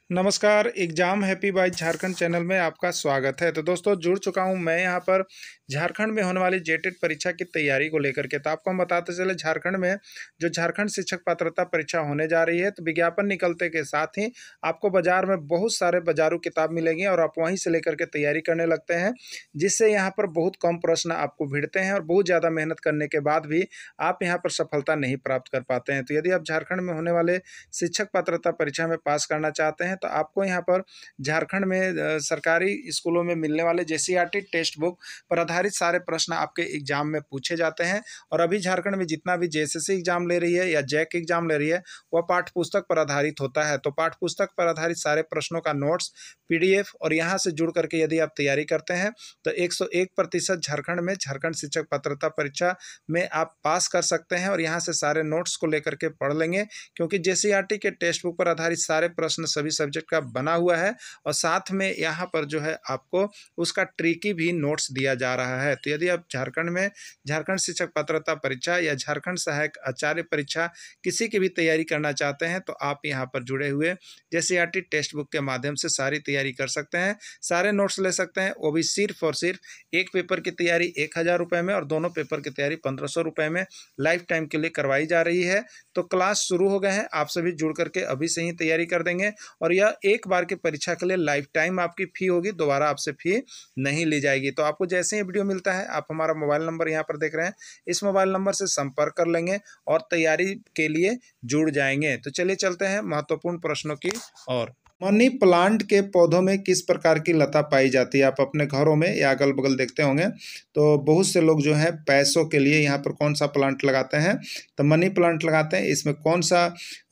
नमस्कार, exam happy by Jharkhand channel में आपका स्वागत है। तो दोस्तों जुड़ चुका हूं मैं यहाँ पर झारखंड में होने वाली जेटेट परीक्षा की तैयारी को लेकर के। तो आपको हम बताते चले झारखंड में जो झारखंड शिक्षक पात्रता परीक्षा होने जा रही है, तो विज्ञापन निकलते के साथ ही आपको बाजार में बहुत सारे बाजारू किताब मिलेंगी और आप वहीं से लेकर के तैयारी करने लगते हैं, जिससे यहाँ पर बहुत कम प्रश्न आपको भिड़ते हैं और बहुत ज़्यादा मेहनत करने के बाद भी आप यहाँ पर सफलता नहीं प्राप्त कर पाते हैं। तो यदि आप झारखंड में होने वाले शिक्षक पात्रता परीक्षा में पास करना चाहते हैं, तो आपको यहाँ पर झारखंड में सरकारी स्कूलों में मिलने वाले जेसीईआरटी टेक्स्ट बुक पर आधारित सारे प्रश्न आपके एग्जाम में पूछे जाते हैं। और अभी झारखंड में जितना भी जेएसएससी एग्जाम ले रही है या जैक एग्जाम ले रही है, वह पाठ्य पुस्तक पर आधारित होता है। तो पाठ्य पुस्तक पर आधारित सारे प्रश्नों का नोट्स, पीडीएफ और यहाँ से जुड़ करके यदि आप तैयारी करते हैं तो 101% झारखंड में झारखंड शिक्षक पात्रता परीक्षा में आप पास कर सकते हैं। और यहाँ से सारे नोट्स को लेकर के पढ़ लेंगे, क्योंकि जेसीईआरटी के टेक्स्ट बुक पर आधारित सारे प्रश्न सभी सब्जेक्ट का बना हुआ है और साथ में यहाँ पर जो है आपको उसका ट्रिकी भी नोट्स दिया जा रहा है। तो यदि आप झारखंड में झारखंड शिक्षक पात्रता परीक्षा या झारखंड सहायक आचार्य परीक्षा किसी की भी तैयारी करना चाहते हैं, तो आप यहाँ पर जुड़े हुए जेसीईआरटी टेक्स्ट बुक के माध्यम से सारी तैयारी कर सकते हैं, सारे नोट्स ले सकते हैं। वो भी सिर्फ और सिर्फ एक पेपर की तैयारी 1000 रुपये में और दोनों पेपर की तैयारी 1500 रुपये में लाइफ टाइम के लिए करवाई जा रही है। तो क्लास शुरू हो गए हैं, आप सभी जुड़ करके अभी से ही तैयारी कर देंगे और यह एक बार की परीक्षा के लिए लाइफ टाइम आपकी फ़ी होगी, दोबारा आपसे फ़ी नहीं ली जाएगी। तो आपको जैसे ही वीडियो मिलता है, आप हमारा मोबाइल नंबर यहाँ पर देख रहे हैं, इस मोबाइल नंबर से संपर्क कर लेंगे और तैयारी के लिए जुड़ जाएंगे। तो चलिए चलते हैं महत्वपूर्ण प्रश्नों की ओर। मनी प्लांट के पौधों में किस प्रकार की लता पाई जाती है? आप अपने घरों में या अगल बगल देखते होंगे, तो बहुत से लोग जो है पैसों के लिए यहाँ पर कौन सा प्लांट लगाते हैं, तो मनी प्लांट लगाते हैं। इसमें कौन सा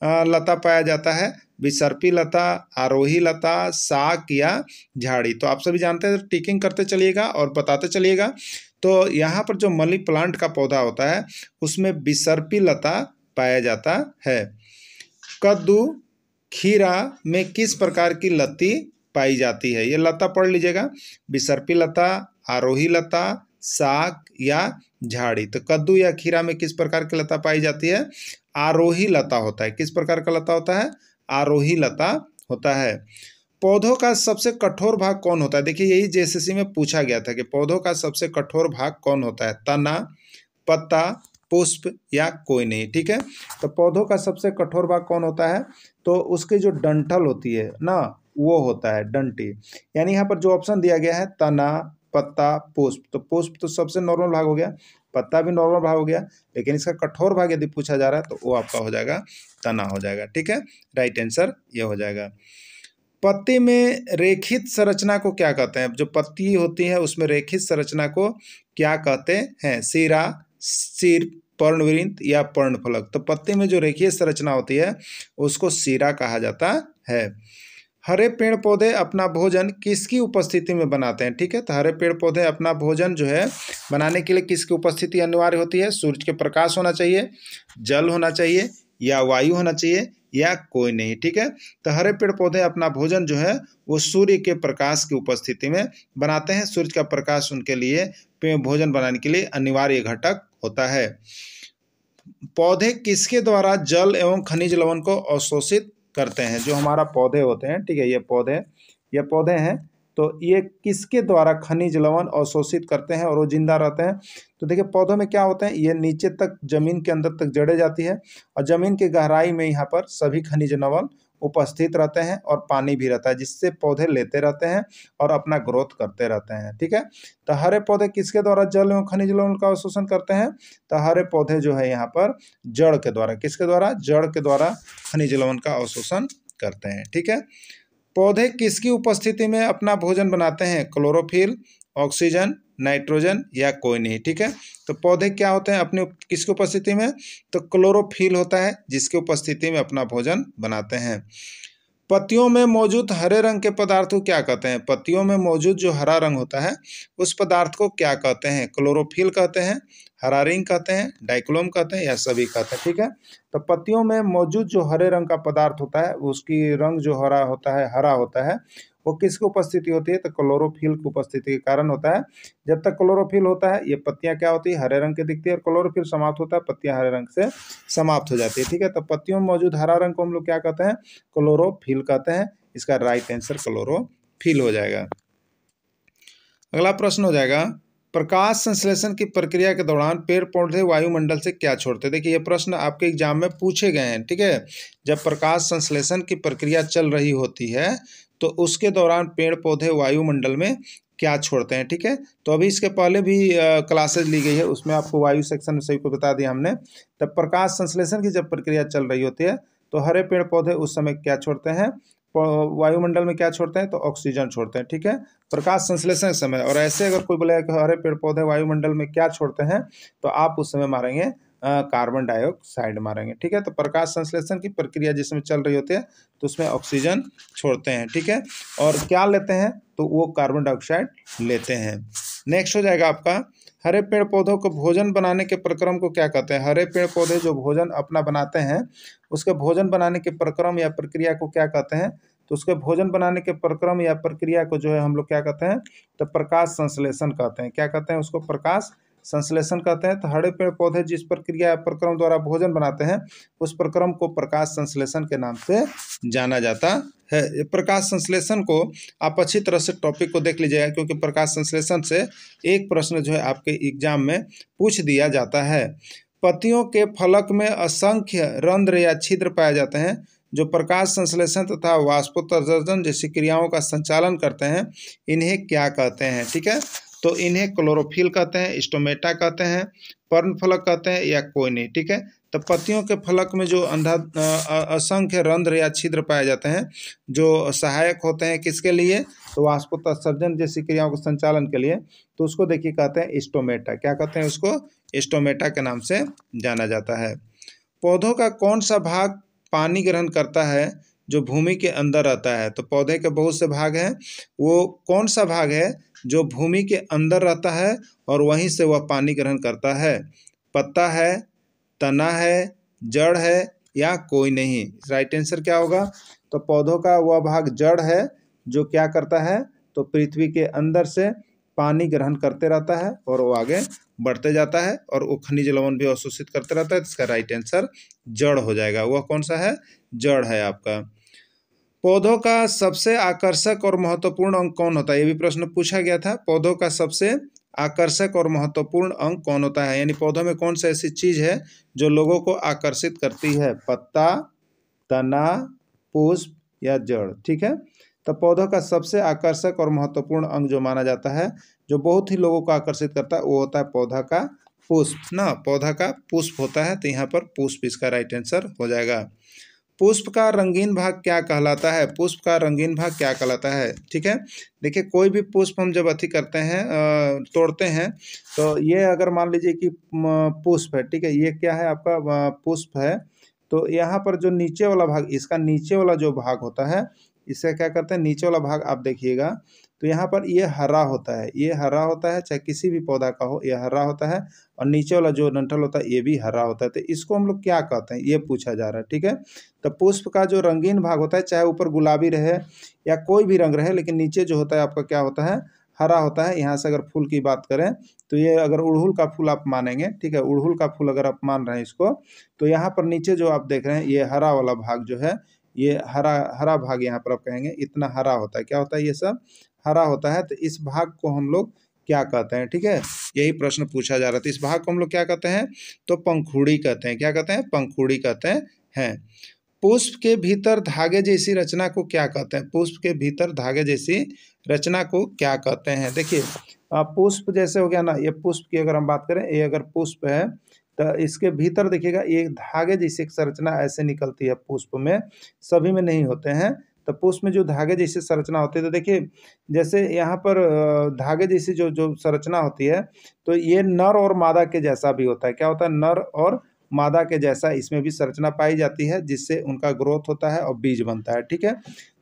लता पाया जाता है? विसर्पी लता, आरोही लता, साग या झाड़ी। तो आप सभी जानते हैं, तो टिकिंग करते चलिएगा और बताते चलिएगा। तो यहाँ पर जो मनी प्लांट का पौधा होता है उसमें विसर्पी लता पाया जाता है। कद्दू, खीरा में किस प्रकार की लत्ती पाई जाती है? ये लता पढ़ लीजिएगा, विसर्पी लता, आरोही लता, साग या झाड़ी। तो कद्दू या खीरा में किस प्रकार की लता पाई जाती है? आरोही लता होता है। किस प्रकार का लता होता है? आरोही लता होता है। पौधों का सबसे कठोर भाग कौन होता है? देखिए, यही जेएसएससी में पूछा गया था कि पौधों का सबसे कठोर भाग कौन होता है? तना, पत्ता, पुष्प या कोई नहीं। ठीक है, तो पौधों का सबसे कठोर भाग कौन होता है? तो उसकी जो डंठल होती है ना, वो होता है डंटी। यानी यहाँ पर जो ऑप्शन दिया गया है तना, पत्ता, पुष्प, तो पुष्प तो सबसे नॉर्मल भाग हो गया, पत्ता भी नॉर्मल भाग हो गया, लेकिन इसका कठोर भाग यदि पूछा जा रहा है तो वो आपका हो जाएगा तना हो जाएगा। ठीक है, राइट आंसर ये हो जाएगा। पत्ती में रेखित संरचना को क्या कहते हैं? जो पत्ती होती है उसमें रेखित संरचना को क्या कहते हैं? सिरा, सिर, पर्णवृंत या पर्णफलक। तो पत्ती में जो रेखीय संरचना होती है उसको सिरा कहा जाता है। हरे पेड़ पौधे अपना भोजन किसकी उपस्थिति में बनाते हैं? ठीक है, तो हरे पेड़ पौधे अपना भोजन जो है बनाने के लिए किसकी उपस्थिति अनिवार्य होती है? सूरज के प्रकाश होना चाहिए, जल होना चाहिए या वायु होना चाहिए या कोई नहीं। ठीक है, तो हरे पेड़ पौधे अपना भोजन जो है वो सूर्य के प्रकाश की उपस्थिति में बनाते हैं। सूर्य का प्रकाश उनके लिए भोजन बनाने के लिए अनिवार्य घटक होता है। पौधे किसके द्वारा जल एवं खनिज लवण को अवशोषित करते हैं? जो हमारा पौधे होते हैं, ठीक है, ये पौधे हैं, तो ये किसके द्वारा खनिज लवण अवशोषित करते हैं और वो जिंदा रहते हैं? तो देखिए, पौधों में क्या होते हैं, ये नीचे तक जमीन के अंदर तक जड़े जाती है और जमीन की गहराई में यहाँ पर सभी खनिज लवण उपस्थित रहते हैं और पानी भी रहता है, जिससे पौधे लेते रहते हैं और अपना ग्रोथ करते रहते हैं। ठीक है, तो हरे पौधे किसके द्वारा जल एवं खनिज लवण का अवशोषण करते हैं? तो हरे पौधे जो है यहाँ पर जड़ के द्वारा, किसके द्वारा? जड़ के द्वारा खनिज लवण का अवशोषण करते हैं। ठीक है, पौधे किसकी उपस्थिति में अपना भोजन बनाते हैं? क्लोरोफिल, ऑक्सीजन, नाइट्रोजन या कोई नहीं। ठीक है, तो पौधे क्या होते हैं अपने किसकी उपस्थिति में? तो क्लोरोफिल होता है, जिसकी उपस्थिति में अपना भोजन बनाते हैं। पत्तियों में मौजूद हरे रंग के पदार्थ को क्या कहते हैं? पत्तियों में मौजूद जो हरा रंग होता है उस पदार्थ को क्या कहते हैं? क्लोरोफिल कहते हैं, हरा रिंग कहते हैं, डाइक्लोम कहते हैं या सभी कहते हैं। ठीक है, तो पत्तियों में मौजूद जो हरे रंग का पदार्थ होता है उसकी रंग जो हरा होता है, वो किसकी उपस्थिति होती है? तो क्लोरोफिल की उपस्थिति के कारण होता है। जब तक क्लोरोफिल होता है ये पत्तियां क्या होती है? हरे रंग की दिखती है, और क्लोरोफिल समाप्त होता है, पत्तियां हरे रंग से समाप्त हो जाती है। ठीक है, तो पत्तियों में मौजूद हरा रंग को हम लोग क्या कहते हैं? क्लोरोफिल कहते हैं। इसका राइट आंसर क्लोरोफिल हो जाएगा। अगला प्रश्न हो जाएगा, प्रकाश संश्लेषण की प्रक्रिया के दौरान पेड़ पौधे वायुमंडल से क्या छोड़ते हैं। देखिए ये प्रश्न आपके एग्जाम में पूछे गए हैं, ठीक है। जब प्रकाश संश्लेषण की प्रक्रिया चल रही होती है तो उसके दौरान पेड़ पौधे वायुमंडल में क्या छोड़ते हैं, ठीक है। तो अभी इसके पहले भी क्लासेज ली गई है, उसमें आपको वायु सेक्शन में सभी को बता दिया हमने। तब प्रकाश संश्लेषण की जब प्रक्रिया चल रही होती है तो हरे पेड़ पौधे उस समय क्या छोड़ते हैं, वायुमंडल में क्या छोड़ते हैं, तो ऑक्सीजन छोड़ते हैं, ठीक है, प्रकाश संश्लेषण के समय। और ऐसे अगर कोई बोलेगा कि हरे पेड़ पौधे वायुमंडल में क्या छोड़ते हैं, तो आप उस समय मारेंगे कार्बन डाइऑक्साइड मारेंगे, ठीक है। तो प्रकाश संश्लेषण की प्रक्रिया जिसमें चल रही होती है तो उसमें ऑक्सीजन छोड़ते हैं, ठीक है। और क्या लेते हैं, तो वो कार्बन डाइऑक्साइड लेते हैं। नेक्स्ट हो जाएगा आपका, हरे पेड़ पौधों को भोजन बनाने के प्रक्रम को क्या कहते हैं। हरे पेड़ पौधे जो भोजन अपना बनाते हैं उसके भोजन बनाने के प्रक्रम या प्रक्रिया को क्या कहते हैं, तो उसके भोजन बनाने के प्रक्रम या प्रक्रिया को जो है हम लोग क्या कहते हैं, तो प्रकाश संश्लेषण कहते हैं। क्या कहते हैं उसको, प्रकाश संश्लेषण कहते हैं। तो हरे पेड़ पौधे जिस प्रक्रिया या प्रक्रम द्वारा भोजन बनाते हैं उस प्रक्रम को प्रकाश संश्लेषण के नाम से जाना जाता है। प्रकाश संश्लेषण को आप अच्छी तरह से टॉपिक को देख लीजिएगा, क्योंकि प्रकाश संश्लेषण से एक प्रश्न जो है आपके एग्जाम में पूछ दिया जाता है। पत्तियों के फलक में असंख्य रंध्र या छिद्र पाए जाते हैं जो प्रकाश संश्लेषण तथा वाष्पोत्सर्जन जैसी क्रियाओं का संचालन करते हैं। इन्हें क्या कहते हैं, ठीक है। तो इन्हें क्लोरोफिल कहते हैं, स्टोमेटा कहते हैं, पर्णफलक कहते हैं या कोई नहीं, ठीक है। तो पत्तियों के फलक में जो असंख्य रंध्र या छिद्र पाए जाते हैं जो सहायक होते हैं किसके लिए, तो वाष्पोत्सर्जन जैसी क्रियाओं के संचालन के लिए, तो उसको देखिए कहते हैं स्टोमेटा। क्या कहते हैं उसको, स्टोमेटा के नाम से जाना जाता है। पौधों का कौन सा भाग पानी ग्रहण करता है जो भूमि के अंदर रहता है। तो पौधे के बहुत से भाग हैं, वो कौन सा भाग है जो भूमि के अंदर रहता है और वहीं से वह पानी ग्रहण करता है। पत्ता है, तना है, जड़ है या कोई नहीं। राइट आंसर क्या होगा, तो पौधों का वह भाग जड़ है जो क्या करता है, तो पृथ्वी के अंदर से पानी ग्रहण करते रहता है और वो आगे बढ़ते जाता है और वो खनिज लवण भी अवशोषित करते रहता है। इसका राइट आंसर जड़ हो जाएगा। वह कौन सा है, जड़ है आपका। पौधों का सबसे आकर्षक और महत्वपूर्ण अंग कौन होता है, ये भी प्रश्न पूछा गया था। पौधों का सबसे आकर्षक और महत्वपूर्ण अंग कौन होता है, यानी पौधों में कौन सा ऐसी चीज है जो लोगों को आकर्षित करती है। पत्ता, तना, पुष्प या जड़, ठीक है। तो पौधों का सबसे आकर्षक और महत्वपूर्ण अंग जो माना जाता है, जो बहुत ही लोगों को आकर्षित करता है, वो होता है पौधा का पुष्प ना, पौधा का पुष्प होता है। तो यहाँ पर पुष्प इसका राइट आंसर हो जाएगा। पुष्प का रंगीन भाग क्या कहलाता है, पुष्प का रंगीन भाग क्या कहलाता है, ठीक है। देखिए कोई भी पुष्प हम जब अति करते हैं तोड़ते हैं, तो ये अगर मान लीजिए कि पुष्प है, ठीक है, ये क्या है आपका पुष्प है, तो यहाँ पर जो नीचे वाला भाग, इसका नीचे वाला जो भाग होता है, इसे क्या करते हैं, नीचे वाला भाग आप देखिएगा तो यहाँ पर ये हरा होता है, ये हरा होता है, चाहे किसी भी पौधा का हो, ये हरा होता है। और नीचे वाला जो डंठल होता है ये भी हरा होता है। तो इसको हम लोग क्या कहते हैं, ये पूछा जा रहा है, ठीक है। तो पुष्प का जो रंगीन भाग होता है, चाहे ऊपर गुलाबी रहे या कोई भी रंग रहे, लेकिन नीचे जो होता है आपका क्या होता है, हरा होता है। यहाँ से अगर फूल की बात करें तो ये अगर उड़हुल का फूल आप मानेंगे, ठीक है, उड़हुल का फूल अगर आप मान रहे हैं इसको, तो यहाँ पर नीचे जो आप देख रहे हैं ये हरा वाला भाग जो है, ये हरा हरा भाग यहाँ पर आप कहेंगे इतना हरा होता है। क्या होता है, ये सब हरा होता है। तो इस भाग को हम लोग क्या कहते हैं, ठीक है, यही प्रश्न पूछा जा रहा था। इस भाग को हम लोग क्या कहते हैं, तो पंखुड़ी कहते हैं। क्या कहते हैं, पंखुड़ी कहते हैं। पुष्प के भीतर धागे जैसी रचना को क्या कहते हैं, पुष्प के भीतर धागे जैसी रचना को क्या कहते हैं। देखिए पुष्प जैसे हो गया ना, ये पुष्प की अगर हम बात करें, ये अगर पुष्प है तो इसके भीतर देखिएगा एक धागे जैसी एक संरचना ऐसे निकलती है पुष्प में, सभी में नहीं होते हैं। तो पुष्प में जो धागे जैसी संरचना होती है, तो देखिए जैसे यहाँ पर धागे जैसी जो जो संरचना होती है, तो ये नर और मादा के जैसा भी होता है। क्या होता है, नर और मादा के जैसा इसमें भी संरचना पाई जाती है, जिससे उनका ग्रोथ होता है और बीज बनता है, ठीक है।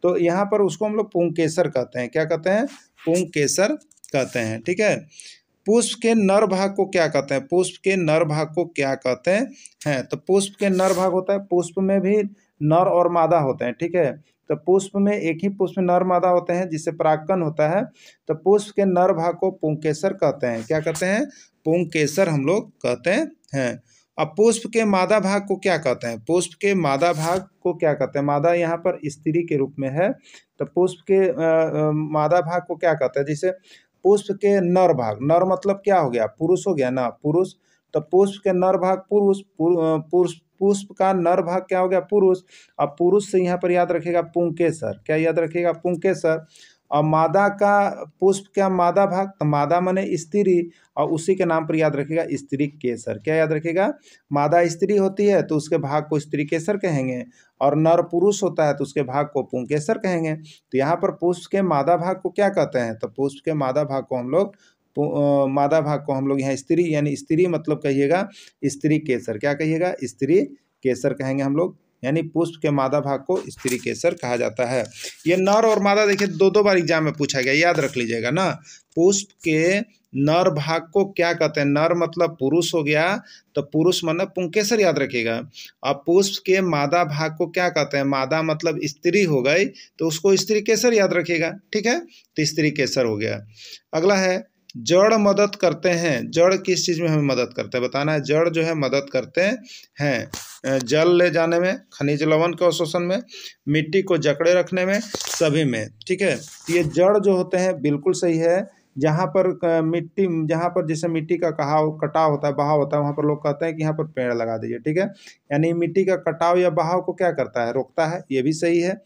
तो यहाँ पर उसको हम लोग पुंकेसर कहते हैं। क्या कहते हैं, पुंकेसर कहते हैं, ठीक है। पुष्प के नर भाग को क्या कहते हैं, पुष्प के नर भाग को क्या कहते हैं। तो पुष्प के नर भाग होता है, पुष्प में भी नर और मादा होते हैं, ठीक है। तो पुष्प में एक ही पुष्प में नर मादा होते हैं जिससे परागकण होता है। तो पुष्प के नर भाग को पुंकेसर कहते हैं। क्या कहते हैं, पुंकेसर हम लोग कहते हैं। अब पुष्प के मादा भाग को क्या कहते हैं? पुष्प के मादा भाग को क्या कहते हैं? मादा यहाँ पर स्त्री के रूप में है, तो पुष्प के मादा भाग को क्या कहते हैं? जैसे पुष्प के नर भाग, नर मतलब क्या हो गया? पुरुष हो गया ना, पुरुष। तो पुष्प के नर भाग पुरुष, पुष्प का नर भाग क्या हो गया? पुरुष। अब पुरुष से यहाँ पर याद रखेगा पुंकेसर, क्या याद रखेगा? पुंकेसर। और मादा का, पुष्प का मादा भाग, तो मादा माने स्त्री, और उसी के नाम पर याद रखेगा स्त्री केसर, क्या याद रखेगा? मादा स्त्री होती है तो उसके भाग को स्त्री केसर कहेंगे, और नर पुरुष होता है तो उसके भाग को पुंकेसर कहेंगे। तो यहाँ पर पुष्प के मादा भाग को क्या कहते हैं? तो पुष्प के मादा भाग को हम लोग मादा भाग को हम लोग यहाँ स्त्री, यानी स्त्री मतलब कहिएगा स्त्री केसर, क्या कहिएगा? स्त्री केसर कहेंगे हम लोग, यानी पुष्प के मादा भाग को स्त्री केसर कहा जाता है। ये नर और मादा देखिए दो बार एग्जाम में पूछा गया, याद रख लीजिएगा ना। पुष्प के नर भाग को क्या कहते हैं? नर मतलब पुरुष हो गया, तो पुरुष मतलब पुंकेसर याद रखिएगा। अब पुष्प के मादा भाग को क्या कहते हैं? मादा मतलब स्त्री हो गई, तो उसको स्त्री केसर याद रखिएगा, ठीक है? तो स्त्री केसर हो गया। अगला है जड़ मदद करते हैं। जड़ किस चीज़ में हमें मदद करते हैं बताना है। जड़ जो है मदद करते हैं जल ले जाने में, खनिज लवण के अवशोषण में, मिट्टी को जकड़े रखने में, सभी में, ठीक है? ये जड़ जो होते हैं बिल्कुल सही है। जहाँ पर मिट्टी, जहाँ पर जैसे मिट्टी का कटाव होता है, बहाव होता है, वहाँ पर लोग कहते हैं कि यहाँ पर पेड़ लगा दीजिए, ठीक है? यानी मिट्टी का कटाव या बहाव को क्या करता है? रोकता है, ये भी सही है।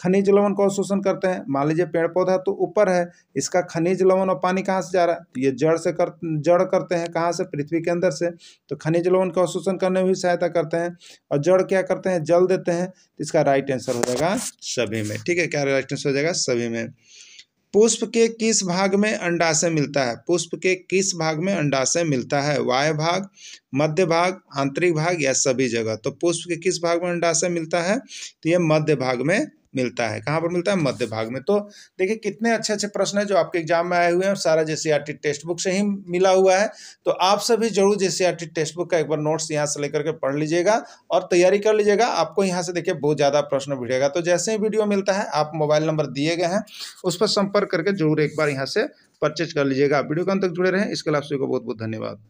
खनिज लवण को अवशोषण करते हैं। मान लीजिए पेड़ पौधा तो ऊपर है, इसका खनिज लवण और पानी कहाँ से जा रहा है? तो ये जड़ करते हैं, कहाँ से? पृथ्वी के अंदर से। तो खनिज लवण का अवशोषण करने में भी सहायता करते हैं। और जड़ क्या करते हैं? जल देते हैं। तो इसका राइट आंसर हो जाएगा सभी में, ठीक है? क्या राइट आंसर हो जाएगा? सभी में। पुष्प के किस भाग में अंडाशय मिलता है? पुष्प के किस भाग में अंडाशय मिलता है? वाय भाग, मध्य भाग, आंतरिक भाग, या सभी जगह? तो पुष्प के किस भाग में अंडाशय मिलता है? तो ये मध्य भाग में मिलता है। कहाँ पर मिलता है? मध्य भाग में। तो देखिए कितने अच्छे अच्छे प्रश्न है जो आपके एग्जाम में आए हुए हैं, सारा जेसीईआरटी टेक्स्ट बुक से ही मिला हुआ है। तो आप सभी जरूर जेसीईआरटी टेक्स्ट बुक का एक बार नोट्स यहाँ से लेकर के पढ़ लीजिएगा और तैयारी कर लीजिएगा। आपको यहाँ से देखिए बहुत ज़्यादा प्रश्न भिड़ेगा। तो जैसे ही वीडियो मिलता है, आप मोबाइल नंबर दिए गए हैं उस पर संपर्क करके जरूर एक बार यहाँ से परचेज कर लीजिएगा। वीडियो के अंत तक जुड़े रहें, इसके लिए आप सभी को बहुत बहुत धन्यवाद।